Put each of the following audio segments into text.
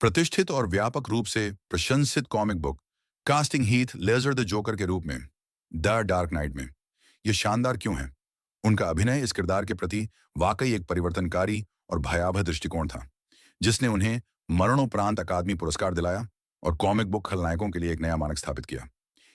प्रतिष्ठित और व्यापक रूप से प्रशंसित comic book casting Heath Ledger the joker के रूप में द डार्क नाइट में ये शानदार क्यों है? उनका अभिनय इस किरदार के प्रति वाकई एक परिवर्तनकारी और भयावह दृष्टिकोण था, जिसने उन्हें मरणोपरांत अकादमी पुरस्कार दिलाया और कॉमिक बुक खलनायकों के लिए एक नया मानक स्थापित किया।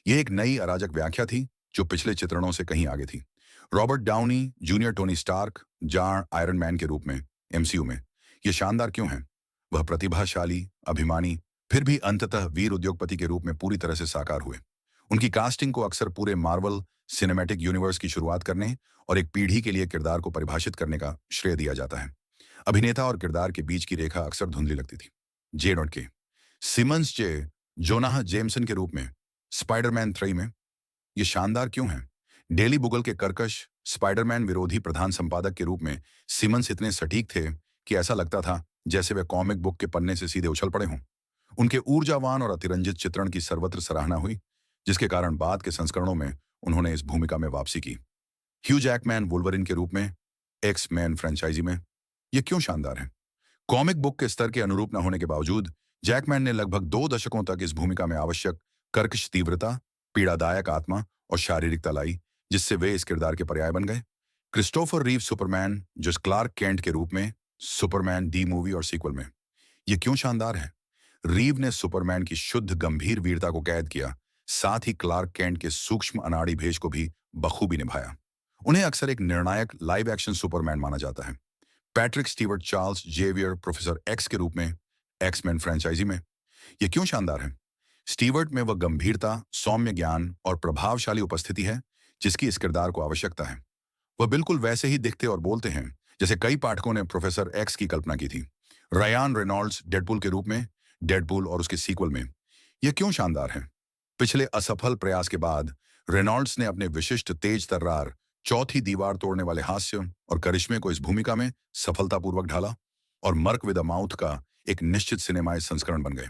यह एक नई अराजक व्याख्या थी जो पिछले चित्रणों से कहीं आगे थी। Robert Downey junior Tony Stark जाण आयरन मैन के रूप में एमसीयू में यह शानदार क्यों है? वह प्रतिभाशाली, अभिमानी, फिर भी अंततः वीर उद्योगपति के रूप में पूरी तरह से साकार हुए। उनकी कास्टिंग को अक्सर पूरे मार्वल सिनेमैटिक यूनिवर्स की शुरुआत करने और एक पीढ़ी के लिए किरदार को परिभाषित करने का श्रेय दिया जाता है। अभिनेता और किरदार के बीच की रेखा अक्सर धुंधली लगती थी। जे डॉट के सिमंस जे जोनाह जेमसन के रूप में स्पाइडरमैन 3 में ये शानदार क्यों है? डेली बुगल के कर्कश स्पाइडरमैन विरोधी प्रधान संपादक के रूप में सिमंस इतने सटीक थे कि ऐसा लगता था जैसे वे कॉमिक बुक के पन्ने से सीधे उछल पड़े हों। उनके ऊर्जावान और अतिरंजित चित्रण की सर्वत्र सराहना हुई, जिसके कारण बाद के संस्करणों में उन्होंने इस भूमिका में वापसी की। ह्यू जैकमैन वुल्वरिन के रूप में एक्स मैन फ्रेंचाइजी में ये क्यों शानदार है? कॉमिक बुक के स्तर के अनुरूप न होने के बावजूद जैकमैन ने लगभग 2 दशकों तक इस भूमिका में आवश्यक कर्कश तीव्रता, पीड़ादायक आत्मा और शारीरिकता लाई, जिससे वे इस किरदार के पर्याय बन गए। क्रिस्टोफर रीव सुपरमैन जो क्लार्क केंट के रूप में सुपरमैन डी मूवी और सीक्वल में ये क्यों शानदार है? रीव ने सुपरमैन की शुद्ध गंभीर वीरता को कैद किया, साथ ही क्लार्क केंट के सूक्ष्म अनाड़ी भेष को भी बखूबी निभाया। उन्हें अक्सर एक निर्णायक लाइव एक्शन सुपरमैन माना जाता है। Patrick Stewart Charles Xavier professor X के रूप में एक्समैन फ्रेंचाइजी में ये क्यों शानदार है? स्टीवर्ट में वह गंभीरता, सौम्य ज्ञान और प्रभावशाली उपस्थिति है जिसकी इस किरदार को आवश्यकता है। वह बिल्कुल वैसे ही दिखते और बोलते हैं जैसे कई पाठकों ने प्रोफेसर एक्स की कल्पना की थी। रायान रेनॉल्ड्स डेडपूल के रूप में डेडपूल और उसके सीक्वल में यह क्यों शानदार है? पिछले असफल प्रयास के बाद रेनॉल्ड्स ने अपने विशिष्ट तेज तर्रार, चौथी दीवार तोड़ने वाले हास्य और करिश्मे को इस भूमिका में सफलतापूर्वक ढाला और मर्क विद अ माउथ का एक निश्चित सिनेमाई संस्करण बन गए।